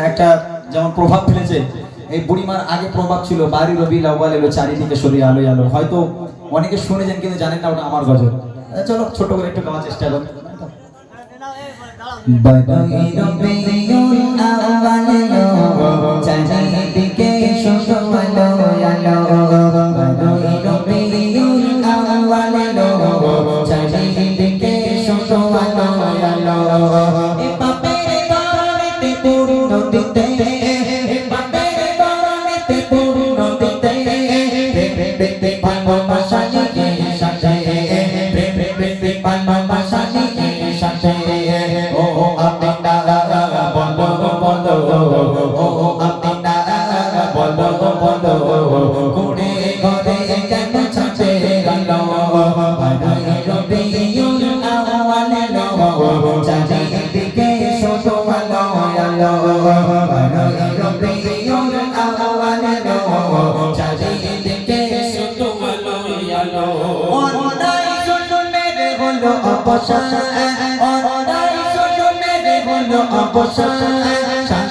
একটা যেমন প্রভাব ফেলেছে, এই বুড়িমার আগে প্রভাব ছিল বাড়ি রবিউল আউয়াল এলো চারিদিকে সরিয়ে আলো আলো। হয়তো অনেকে শুনেছেন কিন্তু জানেন না ওটা আমার গজল। চলো ছোট করে একটু গাওয়ার চেষ্টা করি। বাড়ি রবিউল আউয়াল এলো চারিদিকে সরিয়ে আলো আলো। বাড়ি রবিউল আউয়াল এলো চারিদিকে সরিয়ে আলো আলো।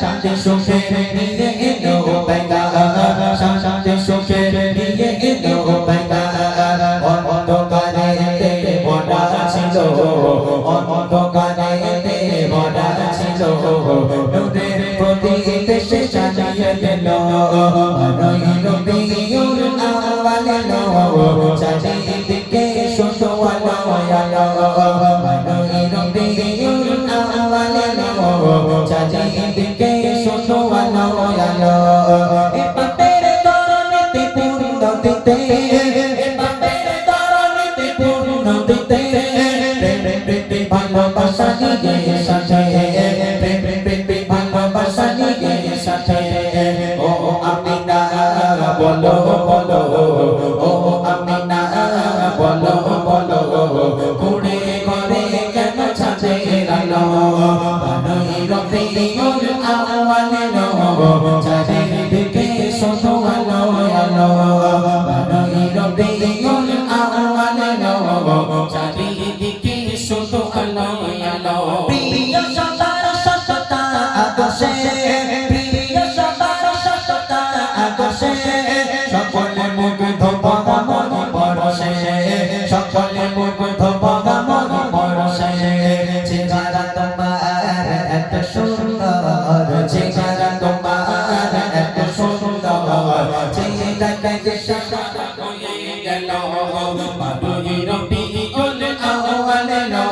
শান্তি সুখে নিয়ে এলো বেলা, শান্তি সুখে নিয়ে এলো বেলা। অন্ধকারে ভরা ছিল, অন্ধকারে ভরা ছিল, নূরের প্রদীপ সে জ্বালিয়ে দিল। রবিউল আউয়াল এলো চারিদিকে শোনো আলো আলো। রবিউল আউয়াল এলো চারিদিকে শোনো আলো আলো। বাপের তরণীতে পূর্ণ দিতে, বাপের তরণীতে পূর্ণ দিতে, ভালোবাসা নিয়ে সাথে, ভালোবাসা নিয়ে সাথে। ও আমিনা বলো বলো, ও আমিনা বলো বলো, কুড়ে ঘরে কেন ছাদে আলো। রবিউল আউয়াল এলো চারিদিকে শোনো আলো আলো। রবিউল আউয়াল এলো চারিদিকে শোনো আলো আলো। প্রিয় সবার সততা আদর্শে, প্রিয় সবার সততা আদর্শে, সকলে মুগ্ধ ভগবান পরশে, সকলে মুগ্ধ ভগবান পরশে। চেহারা তোমার এত সুন্দর, চেহারা তোমার এত সুন্দর, চেহারাটাকে সাদা হয়ে গেল। রবিউল আউয়াল এলো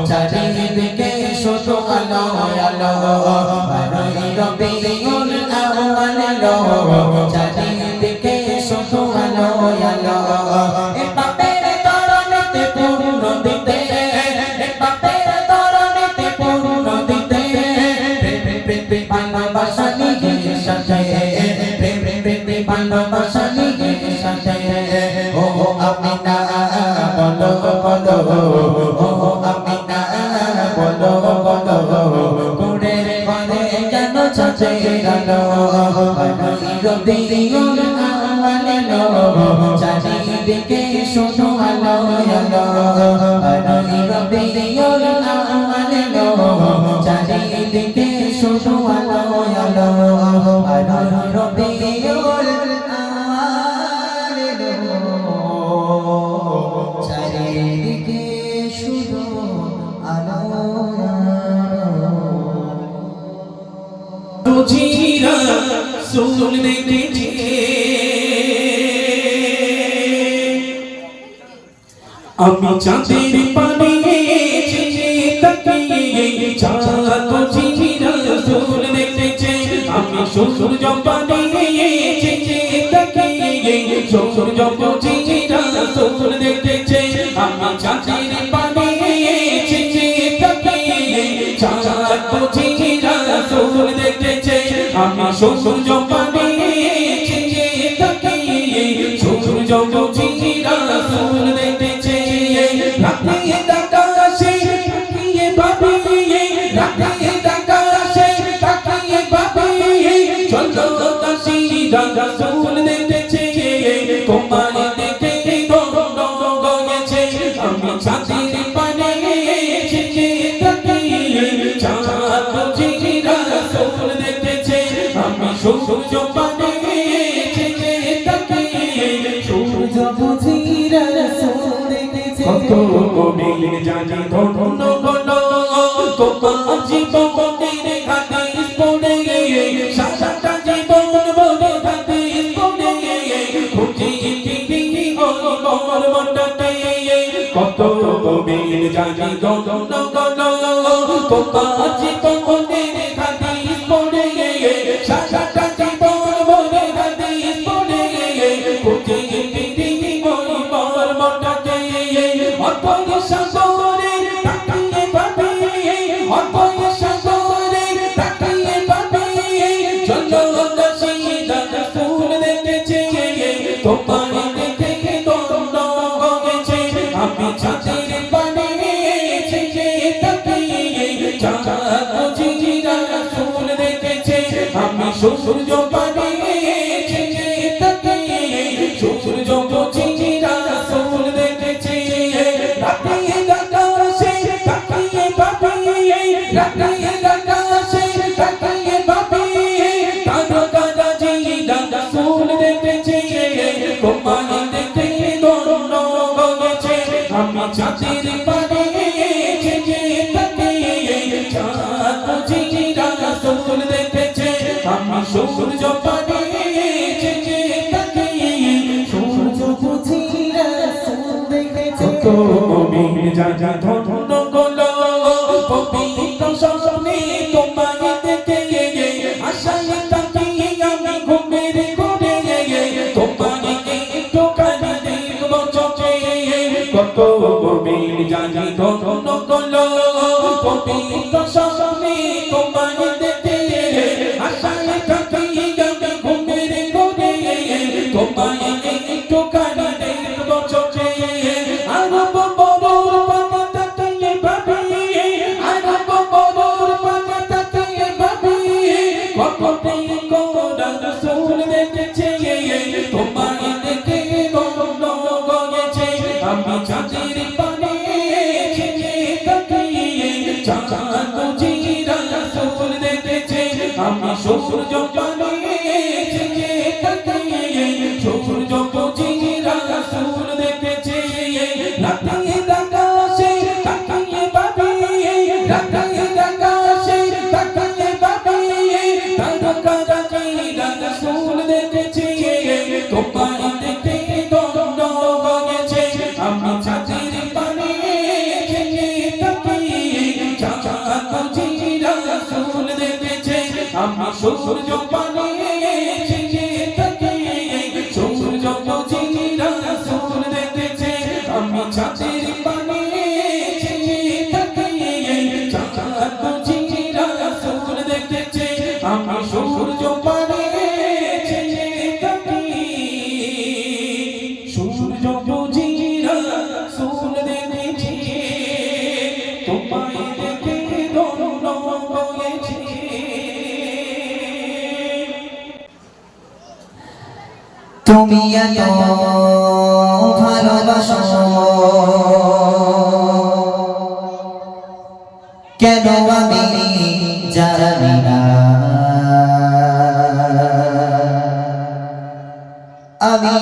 চারিদিকে শোনো আলো আলো। রবিউল আউয়াল এলো চারিদিকে শোনো আলো আলো। বাপের তরণীতে পূর্ণ দিতে, বাপের তরণীতে পূর্ণ দিতে, ভালোবাসা নিয়ে সাথে, ভালোবাসা নিয়ে সাথে। ও আমিনা বলো বলো, ও আমিনা বলো বলো, কুড়ে ঘরে কেন ছাদে আলো। রবিউল আউয়াল এলো চারিদিকে শোনো আলো আলো। রবিউল আউয়াল এলো চারিদিকে শোনো আলো আলো। রবিউল আউয়াল এলো চারিদিকে শুধু আলো আলো। জিরা সুল দেখেছে আমি চাঁদের পানে তাকিয়ে, চাঁদ জিরা সুল দেখেছে আমি সূর্য পানে তাকিয়ে, সূর্য জিরা সুল দেখেছে আমি চাঁদের পানে তাকিয়ে, চাঁদ জিরা সুল দেখেছে আমি সূর্য পানে তাকিয়ে, সূর্য জিরা সুল দেখেছে। রাতে আকাশে তাকিয়ে ভাবি, রাতে আকাশে তাকিয়ে ভাবি, চলো দাসী রাসূল দেখেছে তোমার দেখে দম গেছে। আমি চাঁদের পানে তাকিয়ে, চাঁদ জিরা সুল সূর্য পানে চেয়ে তাকিয়ে সূর্য বুঝি রাসূল দেখেছে কত কবির জানি ধন্য গণ তোমার জীবনের হাদিস পড়ে সারাটা জীবন বলে হাদিস পড়ে খুঁজে ফিরি ওর মনটাতে কত কবির জানি ধন্য গণ তোমার জীবনের হাদিস পড়ে সারাটা জীবন বলে হাদিস পড়ে খুঁজে ফিরি ওর মনটাতে অতই সাগরে তাকিয়ে পাবে অতই সাগরে তাকিয়ে পাবে চলো নসিদা রাসূল দেখেছে তোমার দেখে দন্ড হয়েছে আমি ছাতির পানে চেয়ে তাকিয়ে চাঁদ বুঝি রাসূল দেখেছে আমি সূর্য পানে চেয়ে তাকিয়ে সূর্য বুঝি রাসূল দেখেছে রাতে আকাশে তাকিয়ে পাবে রাতে আকাশে তাকিয়ে পাবে তারকারাজি রাসূল দেখেছে তোমায় দেখে দন্ড হয়েছে আমি ছাতির পানে চেয়ে তাকিয়ে চাঁদ বুঝি রাসূল দেখেছে আমি সূর্য পানে চেয়ে তাকিয়ে সূর্য বুঝি রাসূল দেখেছে কত মুমিন জানি ধন্য গণ পবিত্র স্বপ্নে তোমায় দেখে আশায় তাকিয়ে আমি ঘুমের ঘরে তোমায় একটু কানে দেখব চোখে কত মুমিন জানি ধন্য গণ পবিত্র স্বপ্নে তোমায় দেখে আশায় তাকিয়ে আমি ঘুমের ঘরে তোমায় একটু কানে দেখব চোখে আরব বড়র পাতা তাকিয়ে ভাবি আরব বড়র পাতা তাকিয়ে ভাবি কততে কোরআন রাসূল দেখেছে তোমায় দেখে দন্ড হয়েছে আমি ছাতির পানে চেয়ে তাকিয়ে চাঁদ বুঝি রাসূল দেখেছে আমি সূর্য পানে চেয়ে তাকিয়ে সূর্য বুঝি রাসূল দেখেছে রাতে আকাশে তাকিয়ে পাবে রাতে আকাশে তাকিয়ে পাবে তারকারাজি রাসূল দেখেছে তোমায় দেখে দন্ড হয়েছে আমি ছাতির পানে চেয়ে তাকিয়ে চাঁদ বুঝি রাসূল দেখেছে আমি সূর্য পানে চেয়ে তাকিয়ে সূর্য বুঝি রাসূল দেখেছে আমি ছাতির পানে চেয়ে তাকিয়ে চাঁদ বুঝি রাসূল দেখেছে আমি সূর্য পানে চেয়ে তাকিয়ে সূর্য বুঝি রাসূল দেখেছে তোমায় দেখে দন্ড হয়েছে তুমি এত ভালোবাসো কেন আমি জানি না আমি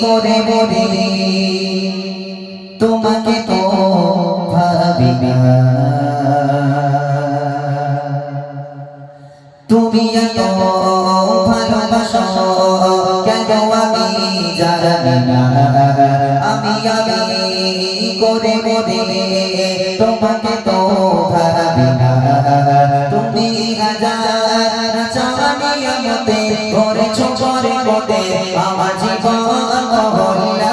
করে বলি তোমাকে তো ভাবি না তুমি এত ভালোবাসো কেন আমি জানি না আমি করে বলি তোমাকে তো ভাবি না তুমি হাজার চাওয়ানি মতে করেছো করে মতে আমার জীবন হইলা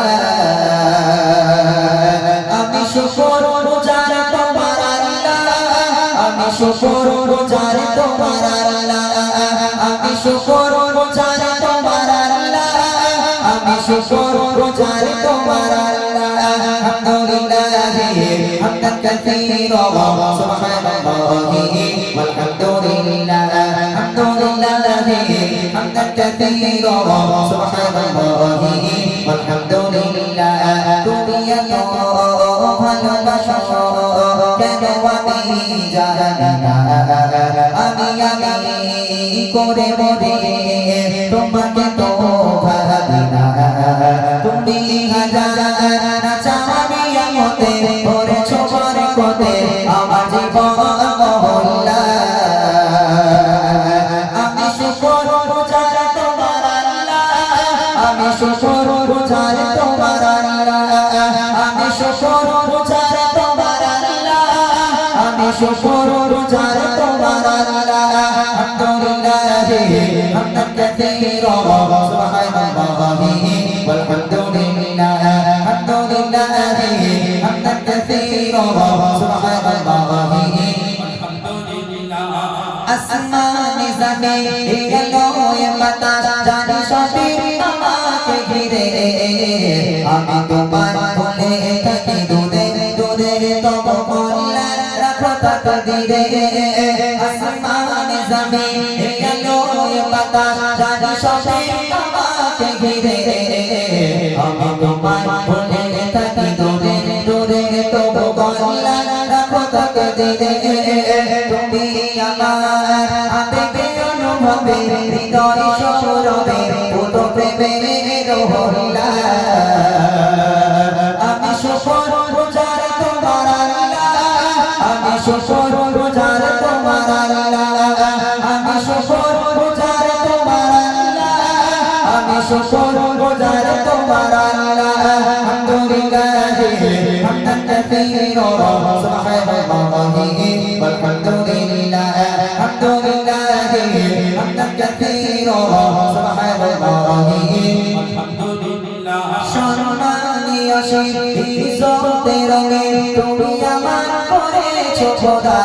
আমি শুকর রোজার তোমার আল্লাহ আমি শুকর রোজার তোমার আল্লাহ আমি শুকর রোজার তোমার আল্লাহ আমি শুকর রোজার তোমার আল্লাহ আলহামদুলিল্লাহ হামদান কাসীরা সুবহানাল্লাহি ওয়ালহামদুলিল্লাহ আলহামদুলিল্লাহ হামদান কাসীরা সুবহানাল্লাহি ওয়ালহামদুলিল্লাহ তুমি এত ভালোবাসো কেন আমি জানি না আমি করে মরে তোমাকে তো ভাবি না তুমি হাজার চাওয়ানিয়া মতে ওরে ছোবার কোতে আমার জীবন মহল্লা আমি শুকর গুজার তোমার আল্লাহ আমি শুকর গুজার তোমার আল্লাহ আমি শুকর গুজার তোমার আল্লাহ আমি শুকর গুজার তোমার আল্লাহ আলহামদুলিল্লাহ Hamdan কাসীরা সুবহানাল্লাহি walhamdulillah alhamdulillah hamdan katsira subhanallahi আসমানে জমিনে এলোয় বাতাস জানি সবই আমাকে ঘিরে আমি তোমার বলে থাকি দূরে দূরে তব কল্যাণ রাখো তাকদীরে আসমানে জমিনে এলোয় বাতাস জানি সবই আমাকে ঘিরে আমি তোমার বলে থাকি দূরে দূরে তব কল্যাণ রাখো তাকদীরে তুমি আমার আবেগে অনুভবে হৃদয় সৌরভে পুত প্রেমের হল্লা আমি শুকর গুজার তোমার আল্লাহ আমি শুকর গুজার তোমার আল্লাহ আমি শুকর গুজার তোমার আল্লাহ আমি শুকর গুজার তোমার আল্লাহ আলহামদুলিল্লাহ Hamdan কাসীরা সুবহানাল্লাহি walhamdulillah alhamdulillah hamdan katsira subhanallahi alhamdulillah সম্মানী ইজ্জতে রঙে তুমি আমার করেছো খোদা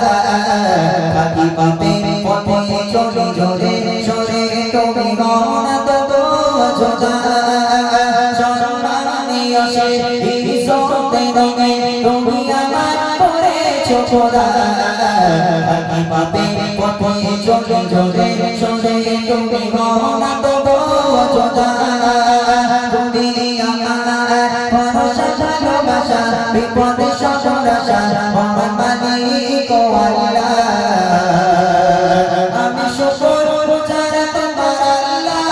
থাকি পাপে পথে চলি জোরে সরে তুমি রওনা দেবো যোদা সম্মানী ইজ্জতে রঙে তুমি আমার করেছো খোদা থাকি পাপে পথে চলি জোরে সরে তুমি রওনা দেবো যোদা তুমি আমার ভরসা ভালোবাসা বিপদে সকল আশা আমার মালিক আল্লাহ আমি শুকর গুজার তোমার আল্লাহ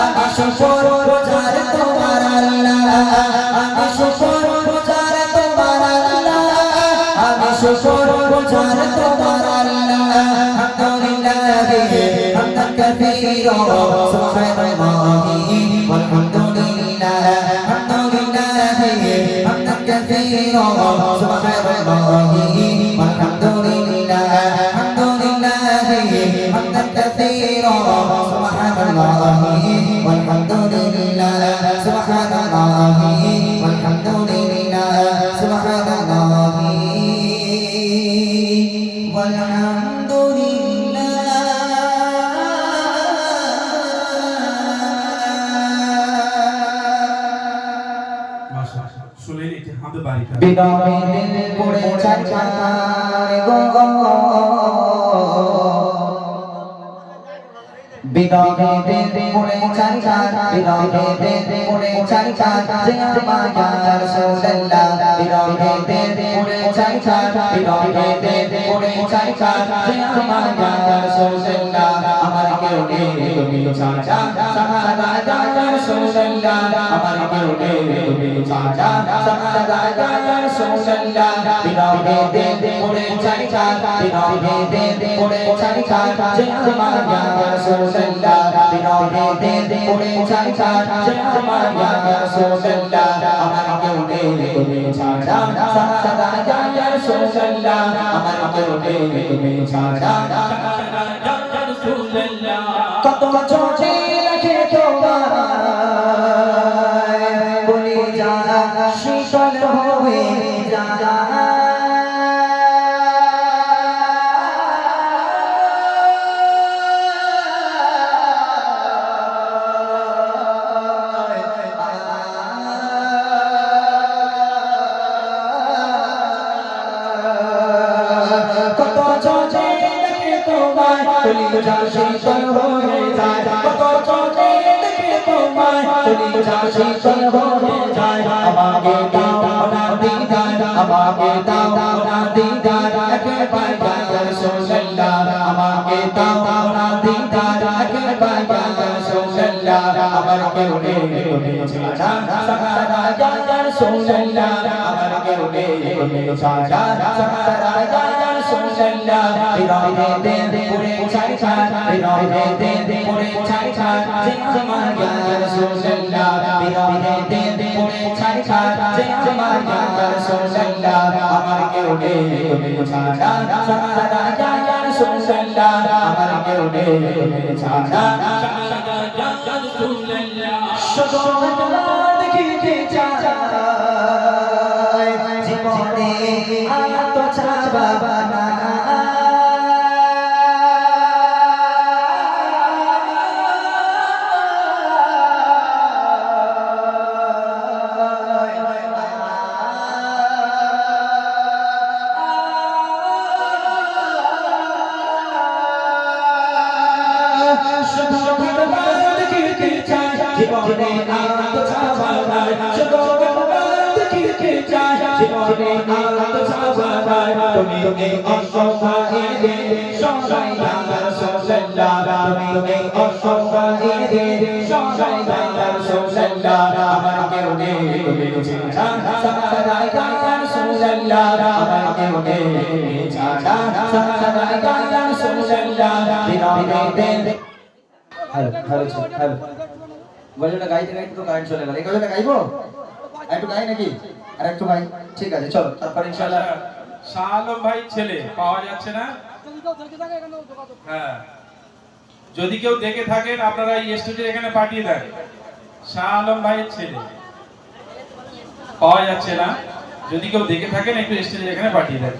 আমি শুকর গুজার তোমার আল্লাহ আমি শুকর গুজার তোমার আল্লাহ আমি শুকর গুজার তোমার আল্লাহ আলহামদুলিল্লাহ Hamdan কাসীরা সুবহানাল্লাহি walhamdulillah alhamdulillah hamdan katsira subhanallahi walhamdulillah alhamdulillah hamdan katsira subhanallahi walhamdulillah subhanallahi walhamdulillah subhanallahi শুনলেন এটি হামদ বারিকা বিদায় দিল পড়ে ছাড় গো বিদায় দিল পড়ে ছাড় বিদায় দিল পড়ে ছাড় যে আমার ইয়া রাসূলুল্লাহ বিদায় দিল পড়ে ছাড় বিদায় দিল পড়ে ছাড় যে আমার ইয়া রাসূলুল্লাহ আমার কেউ নেই তুমি ছাড়া সাহারা ইয়া রাসূলুল্লাহ আমার কেউ নেই তুমি ছাড়া সাহারা ইয়া রাসূলুল্লাহ বিদায় দিল পড়ে ছাড় বিদায় দিল পড়ে ছাড় যে আমার ইয়া রাসূলুল্লাহ বিদায় দিল পড়ে ছাড় যে আমার ইয়া রাসূলুল্লাহ আমার কেউ নেই তুমি ছাড়া সাহারা ইয়া রাসূলুল্লাহ আমার কেউ নেই তুমি ছাড়া কত চোখে রাখে তোমার বলি যা শীতল হয়ে যা কত চোখে রাখে তোমার বলি যা শীতল হয়ে যায় কত চোখে রাখে তোমার বলি যা শীতল হয়ে যায় আমাকে দাও না দিদার আমাকে দাও না দিদার একেবারে ইয়া রাসূলুল্লাহ আমাকে দাও না দিদার একবার ইয়া রাসূলুল্লাহ আমার কেউ নেই তুমি ছাড়া সাহারা ইয়া রাসূলুল্লাহ আমার কেউ নেই তুমি ছাড়া সাহারা ইয়া রাসূলুল্লাহ বিরহে দে পুরে ছাড়ি ছাড় বিরহে দে পুরে ছাড়ি ছাড় যে আমার ইয়া রাসূলুল্লাহ বিরহে দে পুরে ছাড়ি ছাড় যে আমার ইয়া রাসূলুল্লাহ আমার কেউ নেই তুমি ছাড়া সাহারা ইয়া রাসূলুল্লাহ আমার কেউ নেই তুমি ছাড়া শুধু তোমার দেখিতে চাই জীবনে আর তো চাবা না জীবনে আনন্দ ছাবাই শুধু তোমার দেখিতে চাই জীবনে আনন্দ ছাবাই তুমি অসহায় সহায় ইয়া রাসূলুল্লাহ তুমি অসহায় সহায় ইয়া রাসূলুল্লাহ আমার কেউ নেই তুমি ছাড়া সাহারা ইয়া রাসূলুল্লাহ আমার কেউ নেই তুমি ছাড়া সাহারা ইয়া রাসূলুল্লাহ বিরহে দে হ্যালো গজলটা গাইতে গাইতে তো কারেন্ট চলে গেল। এই গজলটা গাইবো? একটু গাই নাকি? আর একটু গাই। ঠিক আছে চলো, তারপর ইনশাআল্লাহ। শাহ আলম ভাই ছেলে পাওয়া যাচ্ছে না? হ্যাঁ, যদি কেউ দেখে থাকেন আপনারা এই স্টেজে এখানে পাঠিয়ে দেন। শাহ আলম ভাইয়ের ছেলে পাওয়া যাচ্ছে না, যদি কেউ দেখে থাকেন একটু স্টেজে এখানে পাঠিয়ে দেন।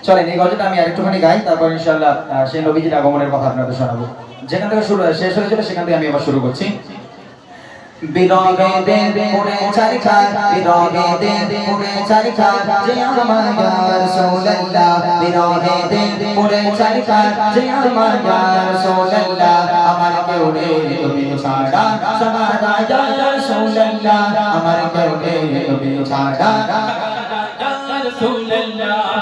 চলেন এই গজলটা আমি আরেকটুখানি গাই, তারপর ইনশাআল্লাহ সেই নবীজির আগমনের কথা আপনাদের শোনাবো। যেখান থেকে শুরু শেষ হয়েছিল সেখান থেকে আমি আবার শুরু করছি। বিরহে দে পুরে চারি খার বিরহে দে পুরে চারি খার যে আমার ইয়া রাসূলুল্লাহ বিরহে দে পুরে চারি খার যে আমার ইয়া রাসূলুল্লাহ আমার কেউ নেই তুমি ছাড়া সাহারা ইয়া রাসূলুল্লাহ আমার কেউ নেই তুমি ছাড়া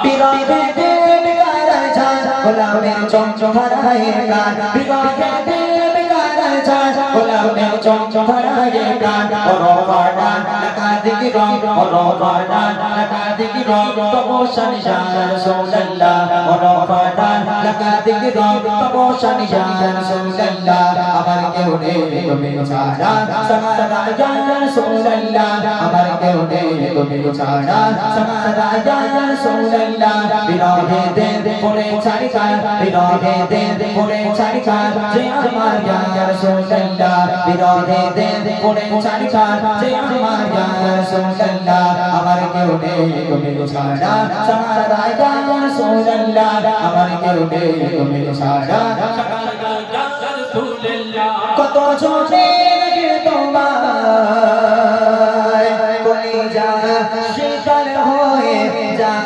বিরহে দে বেকার যায় গোলামের চঞ্চল হারায় প্রাণ বিরহে দে বেকার যায় গোলামের চঞ্চল হারায় প্রাণ অরবাদান লাকাদিকি রং অরবাদান লাকাদিকি রং তবশান ইয়া রাসূলুল্লাহ অরবাদান লাকাদিকি রং তবশান ইয়া রাসূলুল্লাহ আমার কেউ নেই তুমি ছাড়া সাহারা ইয়া রাসূলুল্লাহ আমার কেউ নেই তুমি ছাড়া সাহারা ইয়া রাসূলুল্লাহ বিরহে দে পুরে ছাড়ি খার বিরহে দে পুরে ছাড়ি খার যে আমার ইয়া রাসূলুল্লাহ বিরহে দে পুরে ছাড়ি খার যে আমার ইয়া রাসূলুল্লাহ আমার কেউ নেই তুমি ছাড়া সাহারা ইয়া রাসূলুল্লাহ আমার কেউ নেই তুমি ছাড়া কত জনে লাগে তোমায় কলিজা শীতল হয়ে যায়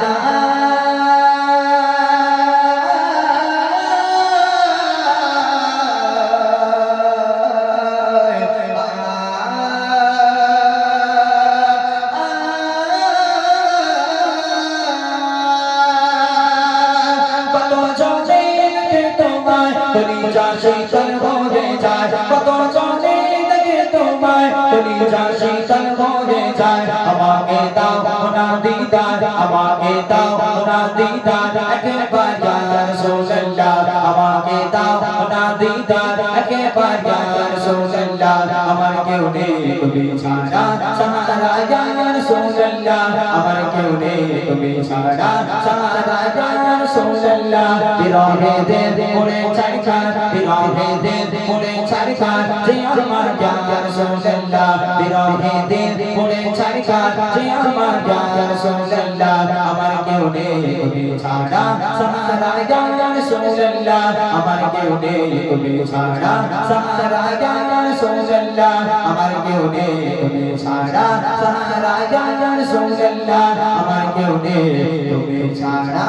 কলিজা শীতল হয়ে যায় কত জনে দেখে তোমায় কলিজা শীতল হয়ে যায় আমাকে দাও না দিদার আমাকে দাও না দিদার একবার ইয়া রাসূলুল্লাহ আমাকে দাও না দিদার একবার ইয়া রাসূলুল্লাহ আমার কেউ নেই তুমি ছাড়া সাহারা ইয়া রাসূলুল্লাহ আমার কেউ নেই তুমি ছাড়া সাহারা ইয়া রাসূলুল্লাহ বিরহে দে পুরে ছাড়ি খার বিরহে দে পুরে ছাড়ি খার যে আমার ইয়া রাসূলুল্লাহ বিরহে দে পুরে ছাড়ি খার যে আমার ইয়া রাসূলুল্লাহ আমার কেউ নেই তুমি ছাড়া সাহারা ইয়া রাসূলুল্লাহ আমার কেউ নেই তুমি ছাড়া সাহারা ইয়া রাসূলুল্লাহ আমার কেউ নেই তুমি ছাড়া সাহারা ইয়া রাসূলুল্লাহ আমার কেউ নেই তুমি ছাড়া।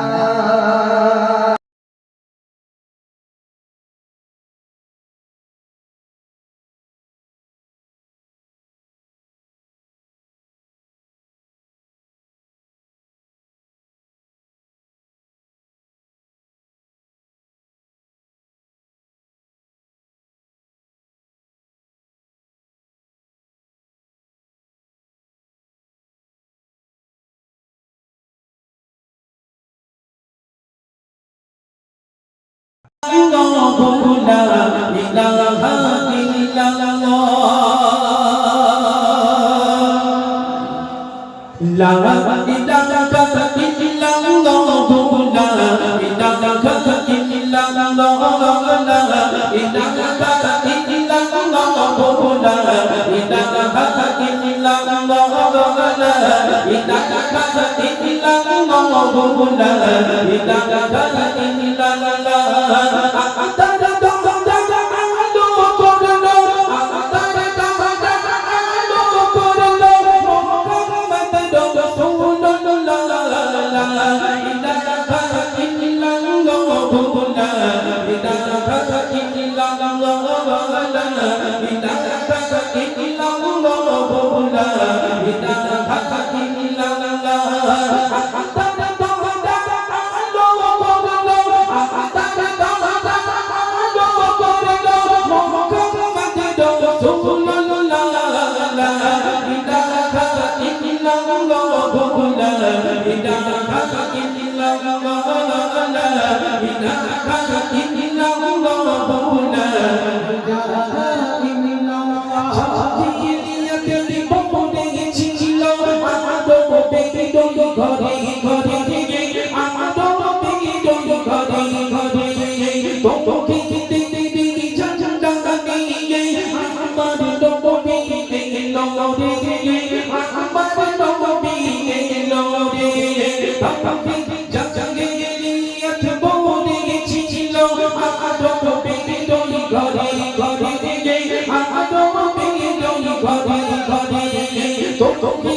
ঘরে